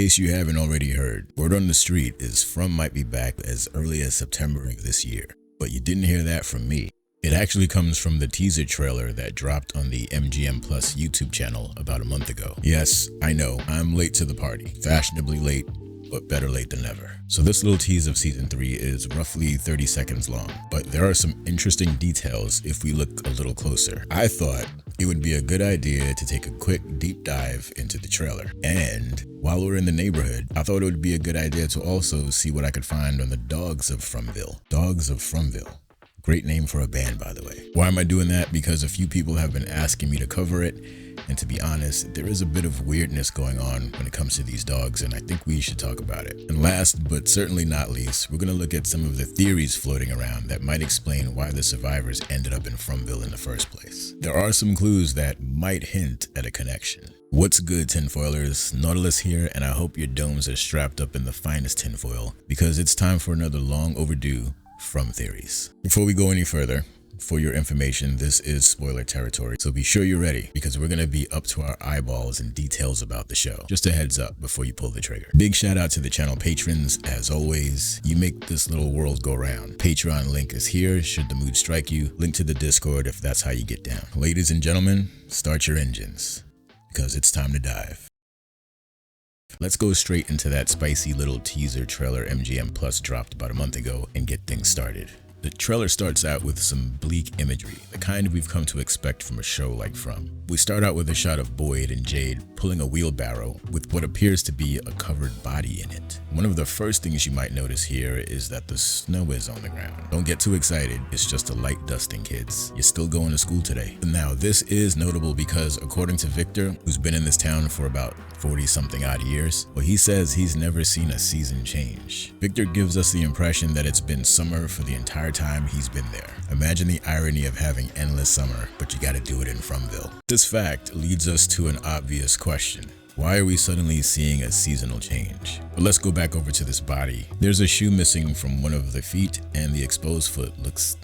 case you haven't already heard, word on the street is From might be back as early as September of this year. But you didn't hear that from me. It actually comes from the teaser trailer that dropped on the MGM Plus YouTube channel about a month ago. Yes, I know, I'm late to the party. Fashionably late, but better late than never. So this little tease of season 3 is roughly 30 seconds long, but there are some interesting details if we look a little closer. I thought it would be a good idea to take a quick deep dive into the trailer. And while we're in the neighborhood, I thought it would be a good idea to also see what I could find on the Dogs of Fromville. Dogs of Fromville. Great name for a band, by the way. Why am I doing that? Because a few people have been asking me to cover it, and to be honest, there is a bit of weirdness going on when it comes to these dogs, and I think we should talk about it. And last, but certainly not least, we're gonna look at some of the theories floating around that might explain why the survivors ended up in Fromville in the first place. There are some clues that might hint at a connection. What's good, tinfoilers? Nautilus here, and I hope your domes are strapped up in the finest tinfoil, because it's time for another long overdue From Theories. Before we go any further, for your information, this is spoiler territory, so be sure you're ready, because we're gonna be up to our eyeballs in details about the show. Just a heads up before you pull the trigger. Big shout out to the channel patrons. As always, you make this little world go round. Patreon link is here should the mood strike you. Link to the Discord if that's how you get down. Ladies and gentlemen, start your engines, because it's time to dive. Let's go straight into that spicy little teaser trailer MGM Plus dropped about a month ago and get things started. The trailer starts out with some bleak imagery, the kind we've come to expect from a show like From. We start out with a shot of Boyd and Jade pulling a wheelbarrow with what appears to be a covered body in it. One of the first things you might notice here is that the snow is on the ground. Don't get too excited, it's just a light dusting, kids. You're still going to school today. Now, this is notable because according to Victor, who's been in this town for about 40-something odd years, well, he says he's never seen a season change. Victor gives us the impression that it's been summer for the entire time he's been there. Imagine the irony of having endless summer, but you gotta do it in Fromville. This fact leads us to an obvious question. Why are we suddenly seeing a seasonal change? But let's go back over to this body. There's a shoe missing from one of the feet, and the exposed foot looks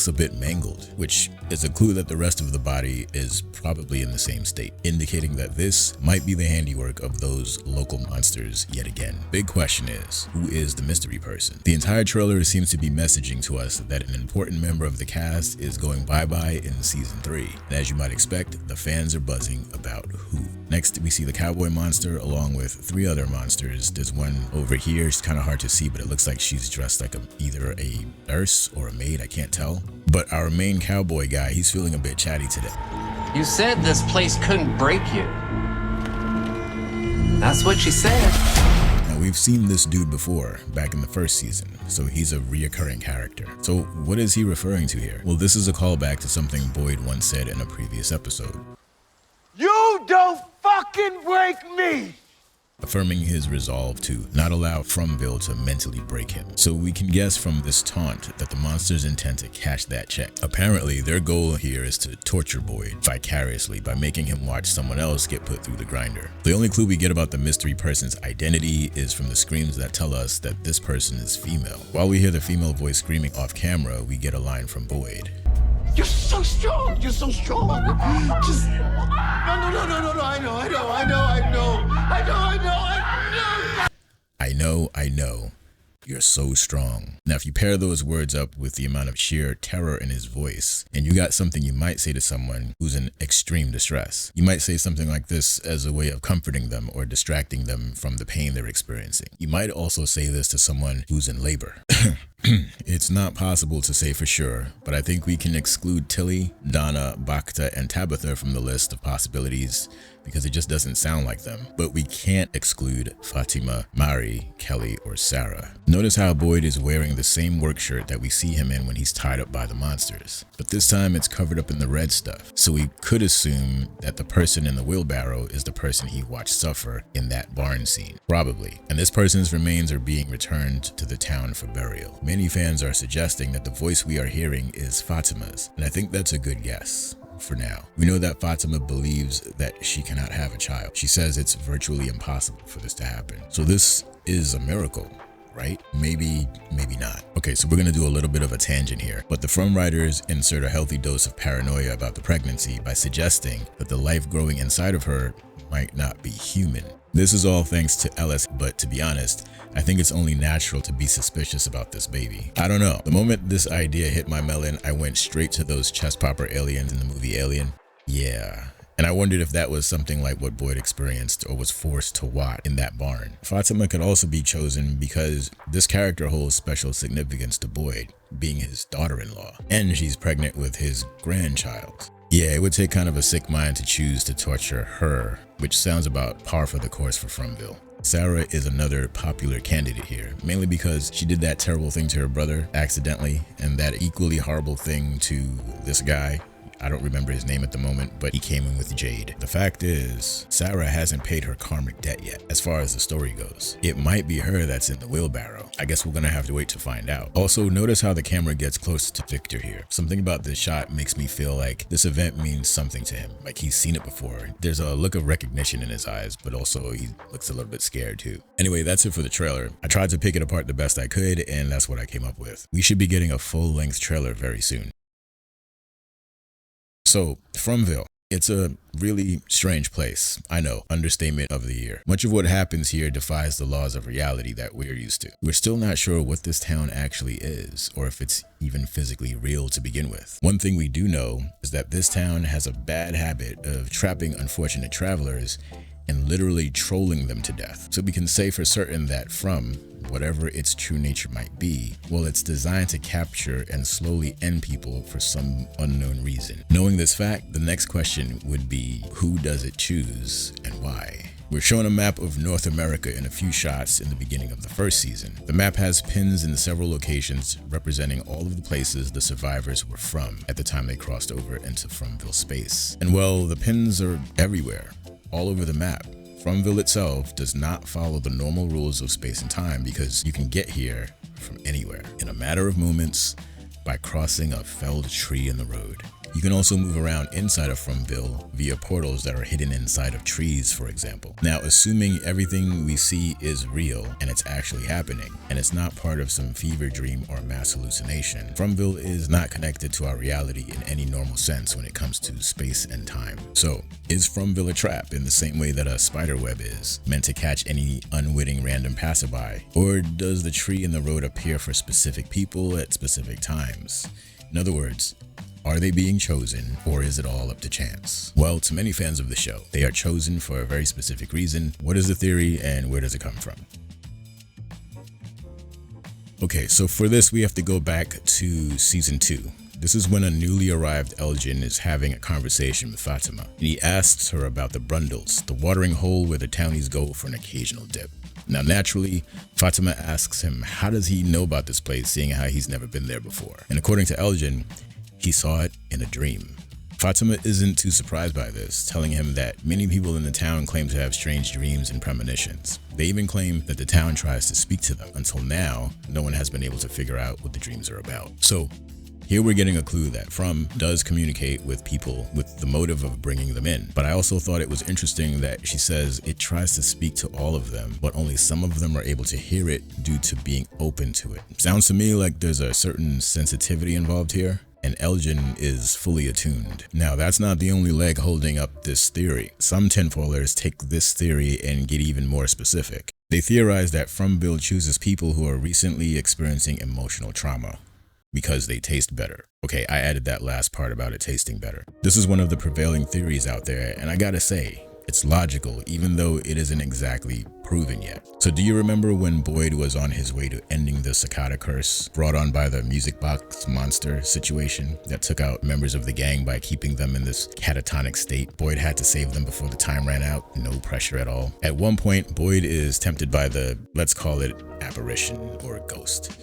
a bit mangled, which is a clue that the rest of the body is probably in the same state, indicating that this might be the handiwork of those local monsters yet again. Big question is, who is the mystery person? The entire trailer seems to be messaging to us that an important member of the cast is going bye-bye in season 3. And as you might expect, the fans are buzzing about who. Next, we see the cowboy monster along with 3 other monsters. There's one over here, it's kind of hard to see, but it looks like she's dressed like either a nurse or a maid, I can't tell. But our main cowboy guy, he's feeling a bit chatty today. You said this place couldn't break you. That's what you said. Now, we've seen this dude before, back in the first season, so he's a reoccurring character. So what is he referring to here? Well, this is a callback to something Boyd once said in a previous episode. You don't fucking break me! Affirming his resolve to not allow Fromville to mentally break him. So we can guess from this taunt that the monsters intend to cash that check. Apparently, their goal here is to torture Boyd vicariously by making him watch someone else get put through the grinder. The only clue we get about the mystery person's identity is from the screams that tell us that this person is female. While we hear the female voice screaming off camera, we get a line from Boyd. You're so strong! You're so strong! Just... No, I know. You're so strong. Now, if you pair those words up with the amount of sheer terror in his voice, and you got something you might say to someone who's in extreme distress. You might say something like this as a way of comforting them or distracting them from the pain they're experiencing. You might also say this to someone who's in labor. It's not possible to say for sure, but I think we can exclude Tilly, Donna, Paata, and Tabitha from the list of possibilities because it just doesn't sound like them. But we can't exclude Fatima, Mari, Kelly, or Sarah. Notice how Boyd is wearing the same work shirt that we see him in when he's tied up by the monsters. But this time it's covered up in the red stuff, so we could assume that the person in the wheelbarrow is the person he watched suffer in that barn scene. Probably. And this person's remains are being returned to the town for burial. Many fans are suggesting that the voice we are hearing is Fatima's, and I think that's a good guess. For now, we know that Fatima believes that she cannot have a child. She says it's virtually impossible for this to happen. So this is a miracle, right? Maybe not. Okay, so we're gonna do a little bit of a tangent here, but the From writers insert a healthy dose of paranoia about the pregnancy by suggesting that the life growing inside of her might not be human. This is all thanks to Ellis, but to be honest, I think it's only natural to be suspicious about this baby. I don't know. The moment this idea hit my melon, I went straight to those chest popper aliens in the movie Alien. Yeah. And I wondered if that was something like what Boyd experienced or was forced to watch in that barn. Fatima could also be chosen because this character holds special significance to Boyd, being his daughter-in-law, and she's pregnant with his grandchild. Yeah, it would take kind of a sick mind to choose to torture her, which sounds about par for the course for Fromville. Sarah is another popular candidate here, mainly because she did that terrible thing to her brother accidentally, and that equally horrible thing to this guy. I don't remember his name at the moment, but he came in with Jade. The fact is, Sarah hasn't paid her karmic debt yet, as far as the story goes. It might be her that's in the wheelbarrow. I guess we're gonna have to wait to find out. Also, notice how the camera gets closer to Victor here. Something about this shot makes me feel like this event means something to him, like he's seen it before. There's a look of recognition in his eyes, but also he looks a little bit scared too. Anyway, that's it for the trailer. I tried to pick it apart the best I could, and that's what I came up with. We should be getting a full-length trailer very soon. So, Fromville. It's a really strange place. I know, understatement of the year. Much of what happens here defies the laws of reality that we're used to. We're still not sure what this town actually is, or if it's even physically real to begin with. One thing we do know is that this town has a bad habit of trapping unfortunate travelers and literally trolling them to death. So we can say for certain that From, whatever its true nature might be, well, it's designed to capture and slowly end people for some unknown reason. Knowing this fact, the next question would be, who does it choose and why? We're shown a map of North America in a few shots in the beginning of the first season. The map has pins in several locations representing all of the places the survivors were from at the time they crossed over into Fromville space. And well, the pins are everywhere, all over the map. Fromville itself does not follow the normal rules of space and time because you can get here from anywhere in a matter of moments by crossing a felled tree in the road. You can also move around inside of Fromville via portals that are hidden inside of trees, for example. Now, assuming everything we see is real and it's actually happening, and it's not part of some fever dream or mass hallucination, Fromville is not connected to our reality in any normal sense when it comes to space and time. So, is Fromville a trap in the same way that a spider web is, meant to catch any unwitting random passerby? Or does the tree in the road appear for specific people at specific times? In other words, are they being chosen, or is it all up to chance? Well, to many fans of the show, they are chosen for a very specific reason. What is the theory, and where does it come from? Okay, so for this, we have to go back to season 2. This is when a newly arrived Elgin is having a conversation with Fatima, and he asks her about the Brundles, the watering hole where the townies go for an occasional dip. Now, naturally, Fatima asks him, how does he know about this place, seeing how he's never been there before? And according to Elgin, he saw it in a dream. Fatima isn't too surprised by this, telling him that many people in the town claim to have strange dreams and premonitions. They even claim that the town tries to speak to them. Until now, no one has been able to figure out what the dreams are about. So, here we're getting a clue that From does communicate with people with the motive of bringing them in. But I also thought it was interesting that she says it tries to speak to all of them, but only some of them are able to hear it due to being open to it. Sounds to me like there's a certain sensitivity involved here, and Elgin is fully attuned. Now, that's not the only leg holding up this theory. Some tinfoilers take this theory and get even more specific. They theorize that Fromville chooses people who are recently experiencing emotional trauma because they taste better. Okay, I added that last part about it tasting better. This is one of the prevailing theories out there, and I gotta say, it's logical, even though it isn't exactly proven yet. So do you remember when Boyd was on his way to ending the cicada curse brought on by the music box monster situation that took out members of the gang by keeping them in this catatonic state? Boyd had to save them before the time ran out, no pressure at all. At one point, Boyd is tempted by the, let's call it, apparition or ghost.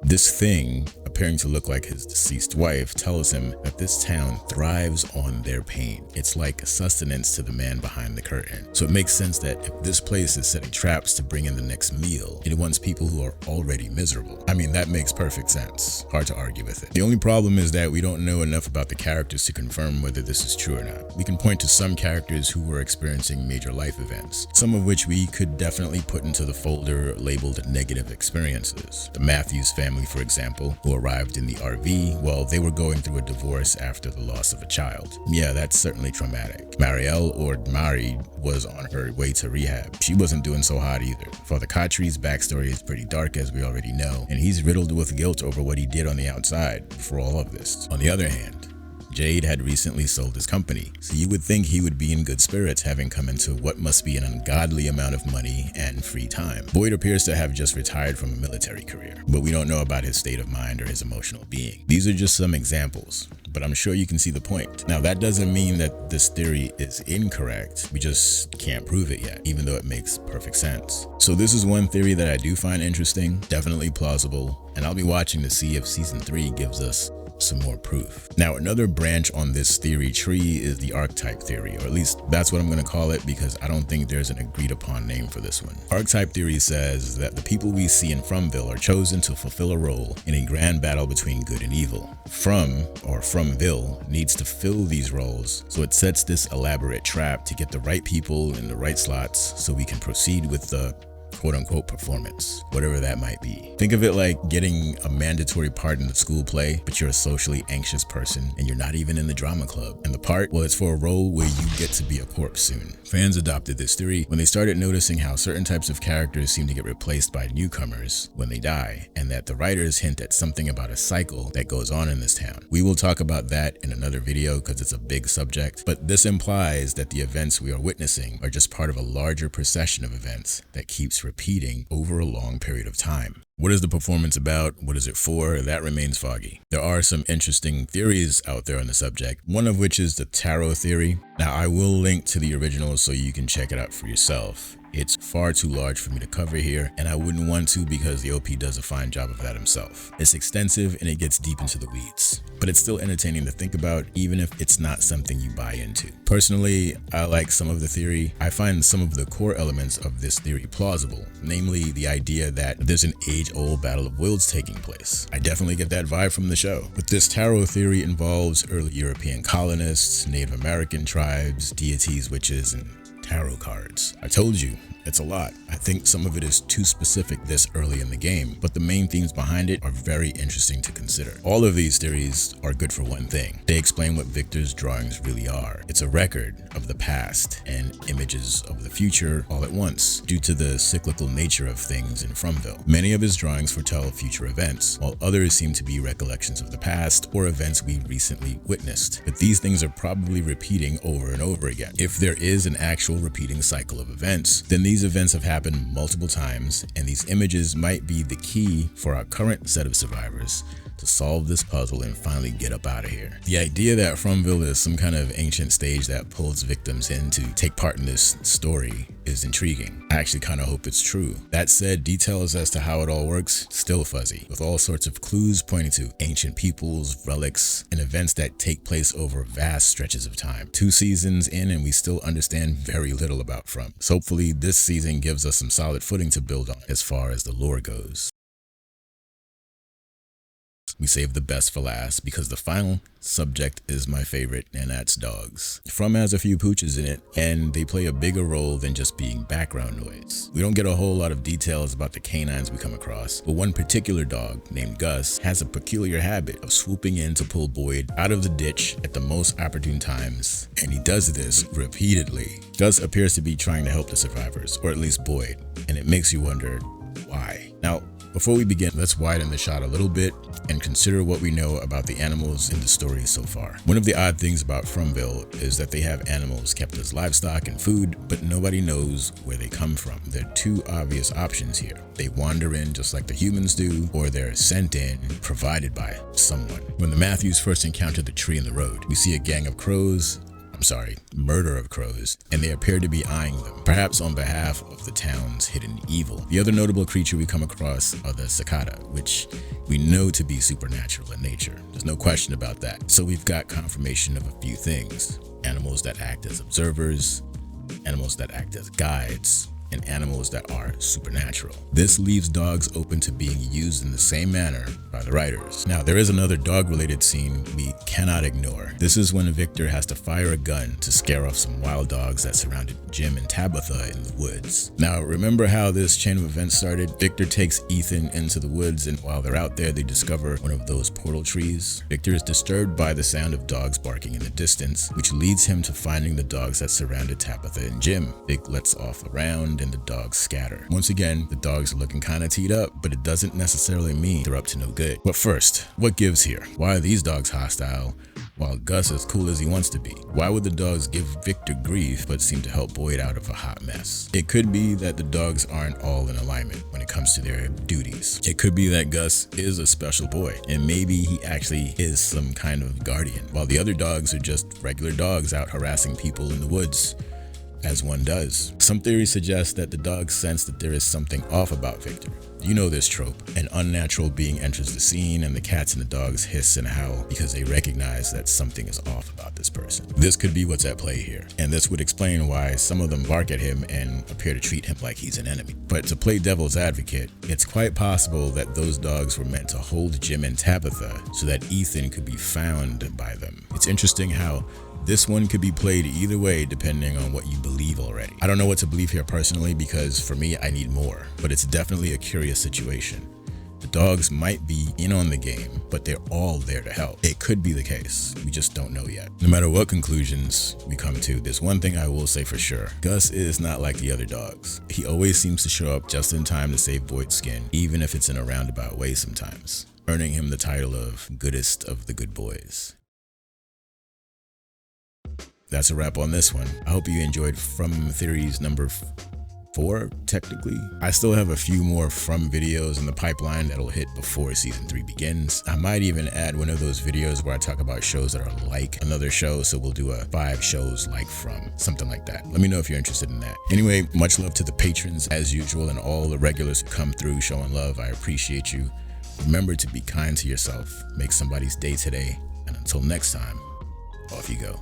This thing, appearing to look like his deceased wife, tells him that this town thrives on their pain. It's like sustenance to the man behind the curtain. So it makes sense that if this place is setting traps to bring in the next meal, it wants people who are already miserable. I mean, that makes perfect sense. Hard to argue with it. The only problem is that we don't know enough about the characters to confirm whether this is true or not. We can point to some characters who were experiencing major life events, some of which we could definitely put into the folder labeled negative experiences. The Matthews family family, for example, who arrived in the RV while they were going through a divorce after the loss of a child. Yeah, that's certainly traumatic. Marielle, or Mari, was on her way to rehab. She wasn't doing so hot either. Father Khatri's backstory is pretty dark, as we already know, and he's riddled with guilt over what he did on the outside for all of this. On the other hand, Jade had recently sold his company, so you would think he would be in good spirits, having come into what must be an ungodly amount of money and free time. Boyd appears to have just retired from a military career, but we don't know about his state of mind or his emotional being. These are just some examples, but I'm sure you can see the point. Now, that doesn't mean that this theory is incorrect. We just can't prove it yet, even though it makes perfect sense. So this is one theory that I do find interesting, definitely plausible, and I'll be watching to see if season 3 gives us some more proof. Now, another branch on this theory tree is the archetype theory, or at least that's what I'm going to call it, because I don't think there's an agreed upon name for this one. Archetype theory says that the people we see in Fromville are chosen to fulfill a role in a grand battle between good and evil. Fromville needs to fill these roles, so it sets this elaborate trap to get the right people in the right slots so we can proceed with the quote-unquote performance, whatever that might be. Think of it like getting a mandatory part in the school play, but you're a socially anxious person and you're not even in the drama club. And the part, well, it's for a role where you get to be a corpse soon. Fans adopted this theory when they started noticing how certain types of characters seem to get replaced by newcomers when they die, and that the writers hint at something about a cycle that goes on in this town. We will talk about that in another video because it's a big subject, but this implies that the events we are witnessing are just part of a larger procession of events that keeps repeating over a long period of time. What is the performance about? What is it for? That remains foggy. There are some interesting theories out there on the subject, one of which is the tarot theory. Now, I will link to the original so you can check it out for yourself. It's far too large for me to cover here, and I wouldn't want to because the OP does a fine job of that himself. It's extensive and it gets deep into the weeds, but it's still entertaining to think about, even if it's not something you buy into. Personally, I like some of the theory. I find some of the core elements of this theory plausible, namely the idea that there's an age-old battle of wills taking place. I definitely get that vibe from the show. But this tarot theory involves early European colonists, Native American tribes, deities, witches, and tarot cards. I told you, it's a lot. I think some of it is too specific this early in the game, but the main themes behind it are very interesting to consider. All of these theories are good for one thing. They explain what Victor's drawings really are. It's a record of the past and images of the future all at once, due to the cyclical nature of things in Fromville. Many of his drawings foretell future events, while others seem to be recollections of the past or events we recently witnessed. But these things are probably repeating over and over again. If there is an actual repeating cycle of events, then these events have happened multiple times, and these images might be the key for our current set of survivors to solve this puzzle and finally get up out of here. The idea that Fromville is some kind of ancient stage that pulls victims in to take part in this story is intriguing. I actually kind of hope it's true. That said, details as to how it all works still fuzzy, with all sorts of clues pointing to ancient peoples, relics, and events that take place over vast stretches of time. 2 seasons in and we still understand very little about From. So hopefully this season gives us some solid footing to build on as far as the lore goes. We saved the best for last because the final subject is my favorite, and that's dogs. From has a few pooches in it, and they play a bigger role than just being background noise. We don't get a whole lot of details about the canines we come across, but one particular dog named Gus has a peculiar habit of swooping in to pull Boyd out of the ditch at the most opportune times, and he does this repeatedly. Gus appears to be trying to help the survivors, or at least Boyd, and it makes you wonder why. Now, before we begin, let's widen the shot a little bit and consider what we know about the animals in the story so far. One of the odd things about Fromville is that they have animals kept as livestock and food, but nobody knows where they come from. There are 2 obvious options here. They wander in just like the humans do, or they're sent in, provided by someone. When the Matthews first encounter the tree in the road, we see a gang of crows, murder of crows, and they appear to be eyeing them, perhaps on behalf of the town's hidden evil. The other notable creature we come across are the cicada, which we know to be supernatural in nature. There's no question about that. So we've got confirmation of a few things: animals that act as observers, animals that act as guides, and animals that are supernatural. This leaves dogs open to being used in the same manner by the writers. Now, there is another dog-related scene we cannot ignore. This is when Victor has to fire a gun to scare off some wild dogs that surrounded Jim and Tabitha in the woods. Now, remember how this chain of events started? Victor takes Ethan into the woods, and while they're out there, they discover one of those portal trees. Victor is disturbed by the sound of dogs barking in the distance, which leads him to finding the dogs that surrounded Tabitha and Jim. Vic lets off a round and the dogs scatter. Once again, the dogs are looking kinda teed up, but it doesn't necessarily mean they're up to no good. But first, what gives here? Why are these dogs hostile while Gus is cool as he wants to be? Why would the dogs give Victor grief but seem to help Boyd out of a hot mess? It could be that the dogs aren't all in alignment when it comes to their duties. It could be that Gus is a special boy, and maybe he actually is some kind of guardian, while the other dogs are just regular dogs out harassing people in the woods, as one does. Some theories suggest that the dogs sense that there is something off about Victor. You know this trope. An unnatural being enters the scene and the cats and the dogs hiss and howl because they recognize that something is off about this person. This could be what's at play here, and this would explain why some of them bark at him and appear to treat him like he's an enemy. But to play devil's advocate, it's quite possible that those dogs were meant to hold Jim and Tabitha so that Ethan could be found by them. It's interesting how this one could be played either way depending on what you believe already. I don't know what to believe here personally because for me, I need more, but it's definitely a curious situation. The dogs might be in on the game, but they're all there to help. It could be the case. We just don't know yet. No matter what conclusions we come to, there's one thing I will say for sure. Gus is not like the other dogs. He always seems to show up just in time to save Boyd's skin, even if it's in a roundabout way sometimes, earning him the title of goodest of the good boys. That's a wrap on this one. I hope you enjoyed From Theories number 4, technically. I still have a few more From videos in the pipeline that'll hit before season 3 begins. I might even add one of those videos where I talk about shows that are like another show, so we'll do a 5 shows like From, something like that. Let me know if you're interested in that. Anyway, much love to the patrons as usual and all the regulars who come through showing love. I appreciate you. Remember to be kind to yourself, make somebody's day today, and until next time, off you go.